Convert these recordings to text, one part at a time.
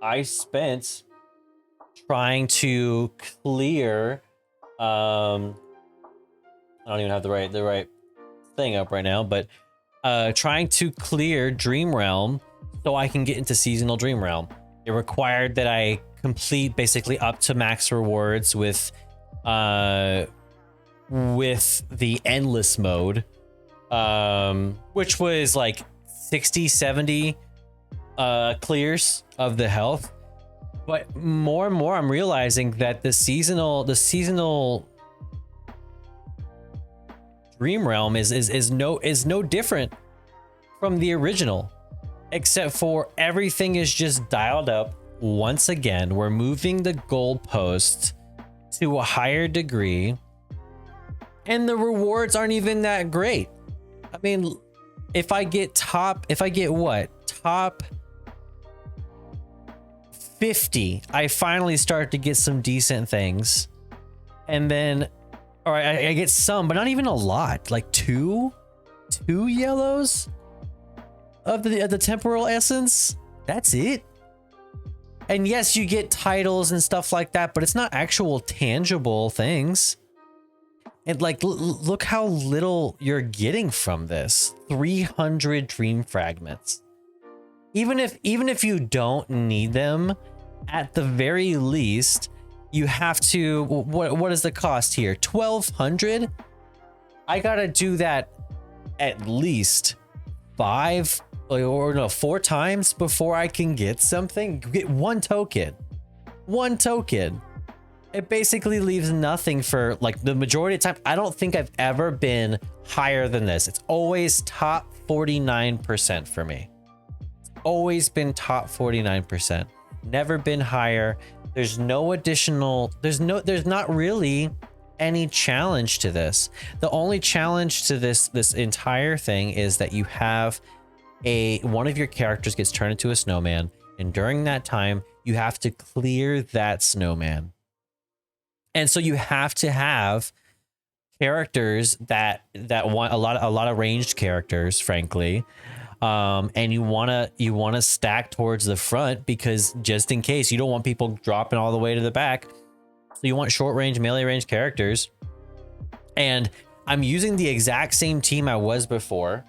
I spent trying to clear I don't even have the right thing up right now, but trying to clear Dream Realm so I can get into Seasonal Dream Realm. It required that I complete basically up to max rewards with the endless mode, which was like 60-70 clears of the health. But more and more I'm realizing that the seasonal Dream Realm is no different from the original, except for everything is just dialed up. Once again, we're moving the goalpost to a higher degree, and the rewards aren't even that great. I mean, if I get top 50, I finally start to get some decent things, and then all right, I get some, but not even a lot. Like two yellows of the temporal essence. That's it. And yes, you get titles and stuff like that, but it's not actual tangible things. And like, look how little you're getting from this. 300 dream fragments. Even if you don't need them, at the very least, you have to, what is the cost here? 1,200? I gotta do that at least 4 times before I can get something. Get one token. It basically leaves nothing for like the majority of the time. I don't think I've ever been higher than this. It's always top 49% for me. It's always been top 49%. Never been higher. There's no additional, there's not really any challenge to this. The only challenge to this entire thing is that you have one of your characters gets turned into a snowman, and during that time you have to clear that snowman. And so you have to have characters that want a lot of ranged characters, frankly. And you wanna stack towards the front, because just in case, you don't want people dropping all the way to the back. So you want short range, melee range characters. And I'm using the exact same team I was before.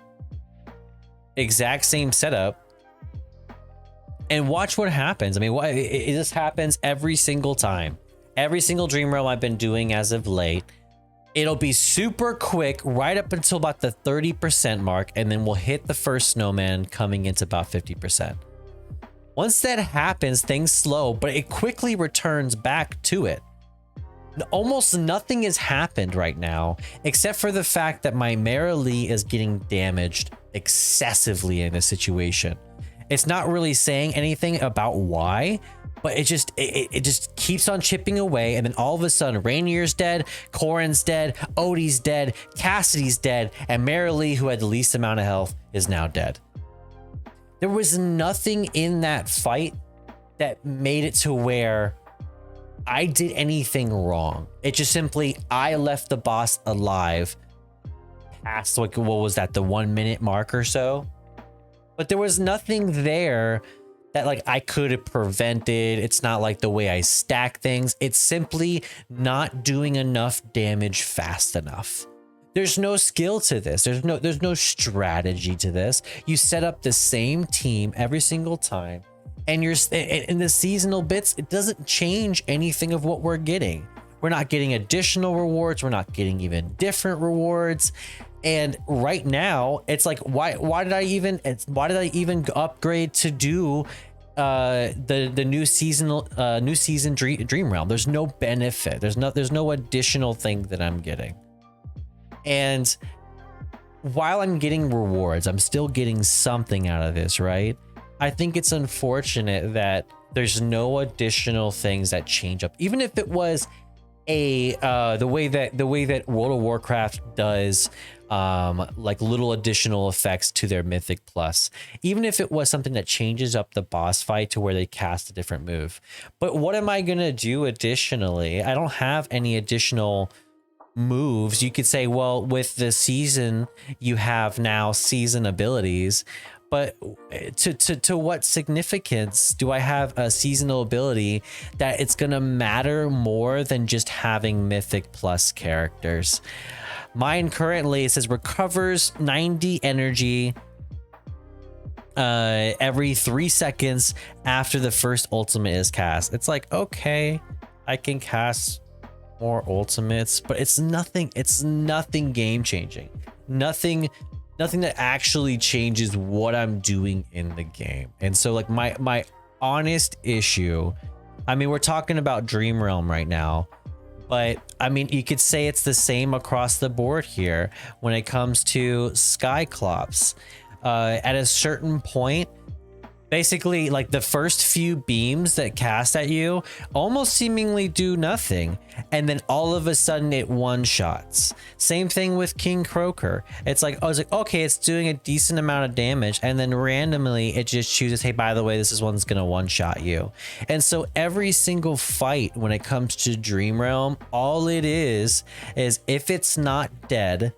Exact same setup. And watch what happens. I mean, it just happens every single time. Every single Dream Realm I've been doing as of late. It'll be super quick right up until about the 30% mark, and then we'll hit the first snowman coming into about 50%. Once that happens, things slow, but it quickly returns back to it. Almost nothing has happened right now, except for the fact that my Marilee is getting damaged excessively in this situation. It's not really saying anything about why, but it just keeps on chipping away, and then all of a sudden Rainier's dead, Corrin's dead, Odie's dead, Cassidy's dead, and Marilee, who had the least amount of health, is now dead. There was nothing in that fight that made it to where I did anything wrong. It just simply, I left the boss alive past, like, what was that, the 1 minute mark or so? But there was nothing there that like I could have prevented. It's not like the way I stack things. It's simply not doing enough damage fast enough. There's no skill to this. There's no strategy to this. You set up the same team every single time, and you're in the seasonal bits. It doesn't change anything of what we're getting. We're not getting additional rewards. We're not getting even different rewards. And right now, it's like, why did I even upgrade to do the new season Dream Realm? There's no benefit. There's no additional thing that I'm getting. And while I'm getting rewards, I'm still getting something out of this, right? I think it's unfortunate that there's no additional things that change up, even if it was the way that World of Warcraft does like little additional effects to their Mythic Plus, even if it was something that changes up the boss fight to where they cast a different move. But what am I gonna do additionally? I don't have any additional moves. You could say, well, with the season, you have now season abilities, But to what significance do I have a seasonal ability that it's gonna matter more than just having Mythic Plus characters? Mine currently, it says recovers 90 energy every 3 seconds after the first ultimate is cast. It's like, okay, I can cast more ultimates, but it's nothing game changing. Nothing that actually changes what I'm doing in the game. And so like my honest issue, I mean, we're talking about Dream Realm right now, but I mean, you could say it's the same across the board here when it comes to Skyclops. At a certain point, basically like the first few beams that cast at you almost seemingly do nothing, and then all of a sudden it one-shots. Same thing with King Croaker. It's like, I was like, okay, it's doing a decent amount of damage, and then randomly it just chooses, hey, by the way, this one's gonna one-shot you. And so every single fight when it comes to Dream Realm, all it is if it's not dead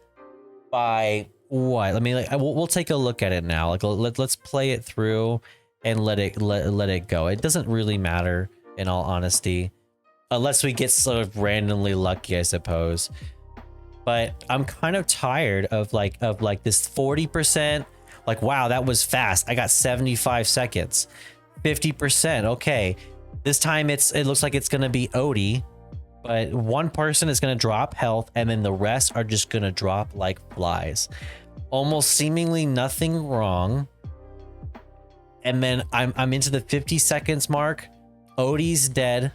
by what? Let me we'll take a look at it now. Like let's play it through and let it go. It doesn't really matter, in all honesty, unless we get sort of randomly lucky, I suppose. But I'm kind of tired of like this 40%. Like, wow, that was fast. I got 75 seconds. 50%. Okay, this time it looks like it's gonna be Odie, but one person is gonna drop health, and then the rest are just gonna drop like flies. Almost seemingly nothing wrong. And then I'm into the 50 seconds mark. Odie's dead.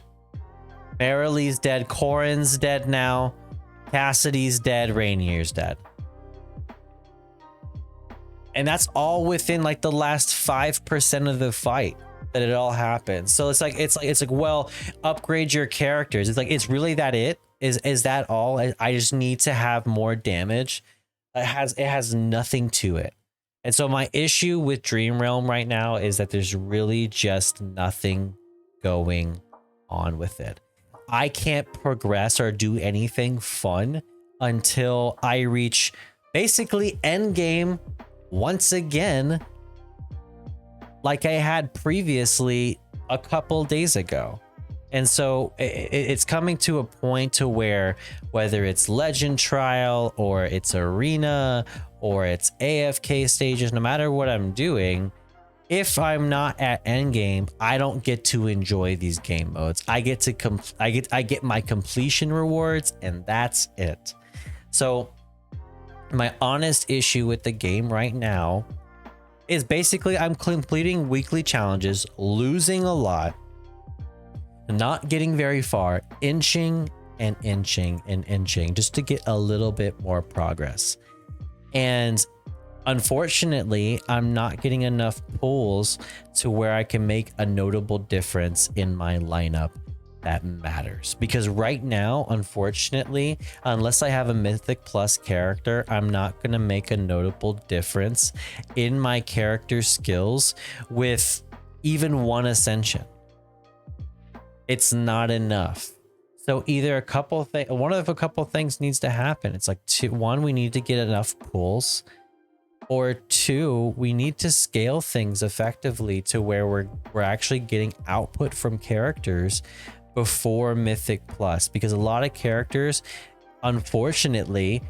Fairlight's dead. Corrin's dead now. Cassidy's dead. Rainier's dead. And that's all within like the last 5% of the fight that it all happens. So it's like, well, upgrade your characters. It's like, it's really that it? Is that all? I just need to have more damage. It has nothing to it. And so my issue with Dream Realm right now is that there's really just nothing going on with it. I can't progress or do anything fun until I reach basically end game once again, like I had previously a couple days ago. And so it's coming to a point to where whether it's Legend Trial or it's Arena or it's AFK stages, no matter what I'm doing, if I'm not at endgame, I don't get to enjoy these game modes. I get my completion rewards, and that's it. So my honest issue with the game right now is basically I'm completing weekly challenges, losing a lot, not getting very far, inching and inching and inching just to get a little bit more progress. And unfortunately, I'm not getting enough pulls to where I can make a notable difference in my lineup that matters. Because right now, unfortunately, unless I have a Mythic Plus character, I'm not going to make a notable difference in my character skills with even one Ascension. It's not enough. So either one of a couple things needs to happen. It's like one, we need to get enough pulls, or two, we need to scale things effectively to where we're actually getting output from characters before Mythic Plus, because a lot of characters, unfortunately,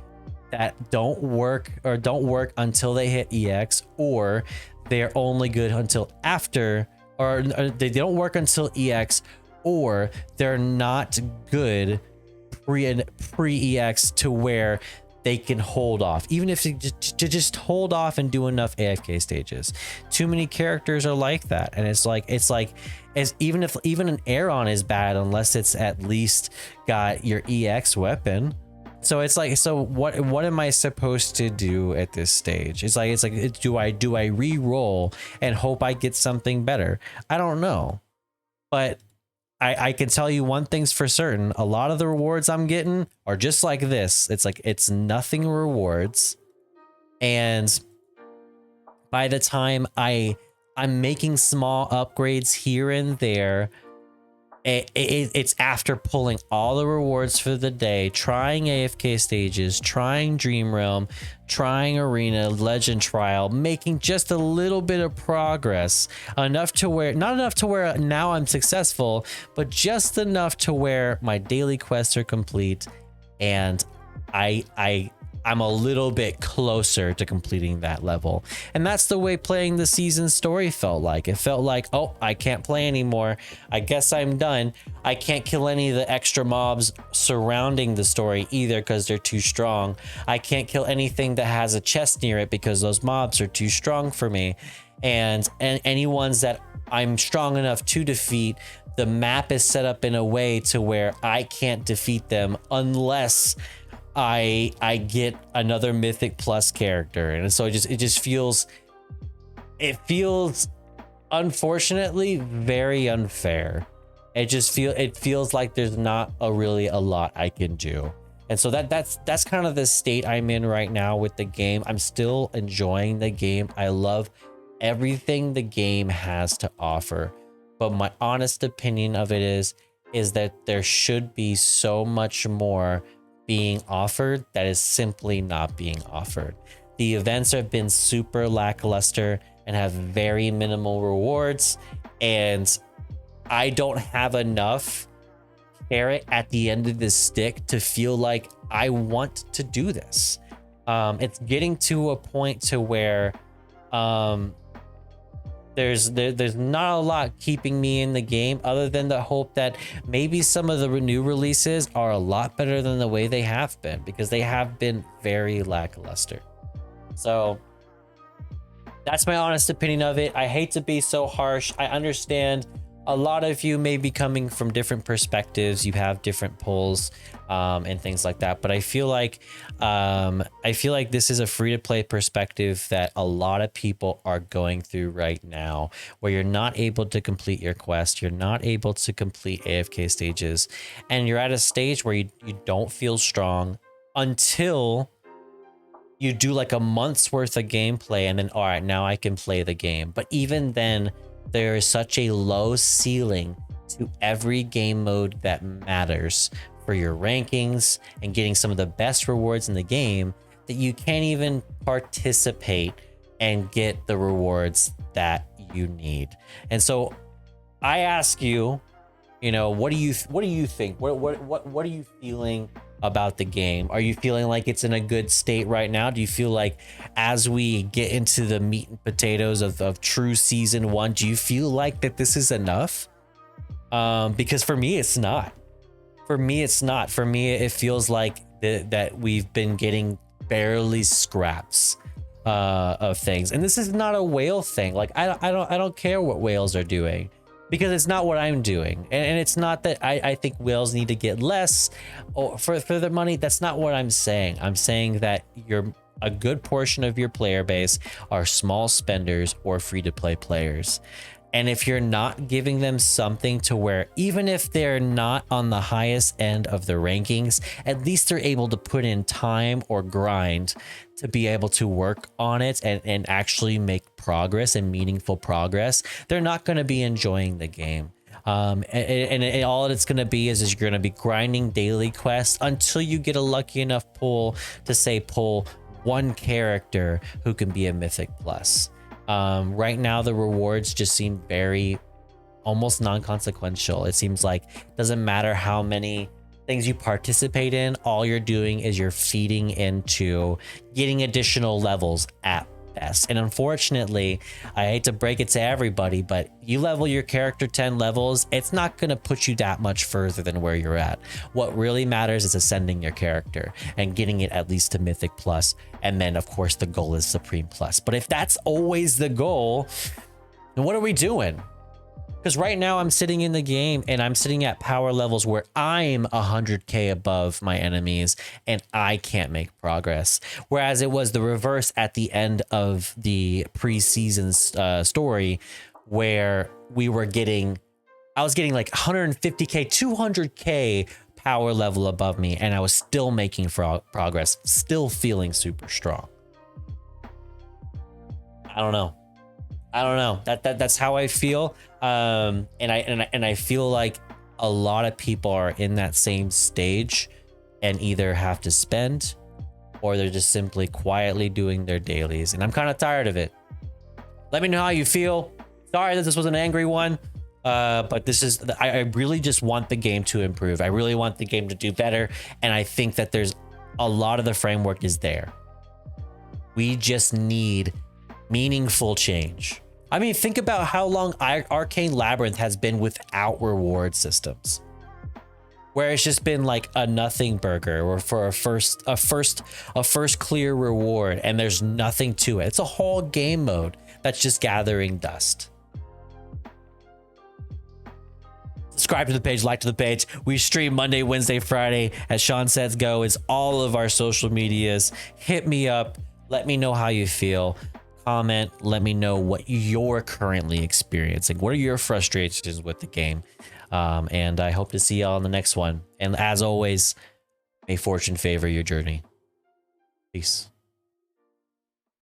that don't work until they hit EX, or they're only good until after, or they don't work until EX, or they're not good pre-EX to where they can hold off, even if to just hold off and do enough AFK stages. Too many characters are like that, and it's like as even an Eironn is bad unless it's at least got your EX weapon. So it's like, so what am I supposed to do at this stage? It's like do I re-roll and hope I get something better? I don't know, but I can tell you one thing's for certain. A lot of the rewards I'm getting are just like this. It's like, it's nothing rewards. And by the time I'm making small upgrades here and there, It's after pulling all the rewards for the day, trying AFK stages, trying Dream Realm, trying Arena, Legend Trial, making just a little bit of progress, enough to where, not enough to where now I'm successful, but just enough to where my daily quests are complete, and I'm a little bit closer to completing that level. And that's the way playing the season story felt like. It felt like, oh, I can't play anymore. I guess I'm done. I can't kill any of the extra mobs surrounding the story either because they're too strong. I can't kill anything that has a chest near it because those mobs are too strong for me. And any ones that I'm strong enough to defeat, the map is set up in a way to where I can't defeat them unless I get another Mythic Plus character. And so it just feels, it feels unfortunately very unfair. It feels like there's not really a lot I can do. And so that's kind of the state I'm in right now with the game. I'm still enjoying the game. I love everything the game has to offer. But my honest opinion of it is that there should be so much more being offered that is simply not being offered. The events have been super lackluster and have very minimal rewards, and I don't have enough carrot at the end of this stick to feel like I want to do this. It's getting to a point to where there's not a lot keeping me in the game other than the hope that maybe some of the new releases are a lot better than the way they have been, because they have been very lackluster. So that's my honest opinion of it. I hate to be so harsh. I understand a lot of you may be coming from different perspectives. You have different pulls and things like that. But I feel like this is a free-to-play perspective that a lot of people are going through right now, where you're not able to complete your quest, you're not able to complete AFK stages, and you're at a stage where you don't feel strong until you do like a month's worth of gameplay, and then all right, now I can play the game. But even then, there is such a low ceiling to every game mode that matters for your rankings and getting some of the best rewards in the game that you can't even participate and get the rewards that you need. And so I ask you, you know, what do you think? What are you feeling about the game? Are you feeling like it's in a good state right now? Do you feel like as we get into the meat and potatoes of true season 1, do you feel like that this is enough? Because for me, it's not. For me, it's not. For me, it feels like that we've been getting barely scraps of things. And this is not a whale thing. Like I don't care what whales are doing, because it's not what I'm doing. And it's not that I think whales need to get less or for their money. That's not what I'm saying. I'm saying that a good portion of your player base are small spenders or free-to-play players. And if you're not giving them something to where, even if they're not on the highest end of the rankings, at least they're able to put in time or grind to be able to work on it and actually make progress and meaningful progress, they're not going to be enjoying the game. And all it's going to be is you're going to be grinding daily quests until you get a lucky enough pull to say pull one character who can be a Mythic Plus. Right now, the rewards just seem very almost non-consequential. It seems like it doesn't matter how many things you participate in, all you're doing is you're feeding into getting additional levels at best. And unfortunately, I hate to break it to everybody, but you level your character 10 levels, it's not going to put you that much further than where you're at. What really matters is ascending your character and getting it at least to Mythic Plus. And then of course the goal is Supreme Plus. But if that's always the goal, then what are we doing? Because right now I'm sitting in the game and I'm sitting at power levels where I'm 100k above my enemies and I can't make progress. Whereas it was the reverse at the end of the preseason story, where I was getting like 150k, 200k power level above me, and I was still making progress, still feeling super strong. I don't know. That's how I feel. And I feel like a lot of people are in that same stage and either have to spend or they're just simply quietly doing their dailies. And I'm kind of tired of it. Let me know how you feel. Sorry that this was an angry one, but this is, I really just want the game to improve. I really want the game to do better. And I think that there's a lot of the framework is there. We just need meaningful change. I mean, think about how long Arcane Labyrinth has been without reward systems, where it's just been like a nothing burger or for a first clear reward and there's nothing to it. It's a whole game mode that's just gathering dust. Subscribe to the page, like to the page. We stream Monday, Wednesday, Friday at ShawnSetGO. It's all of our social medias. Hit me up. Let me know how you feel. Comment. Let me know what you're currently experiencing. What are your frustrations with the game? And I hope to see y'all on the next one. And as always, may fortune favor your journey. Peace.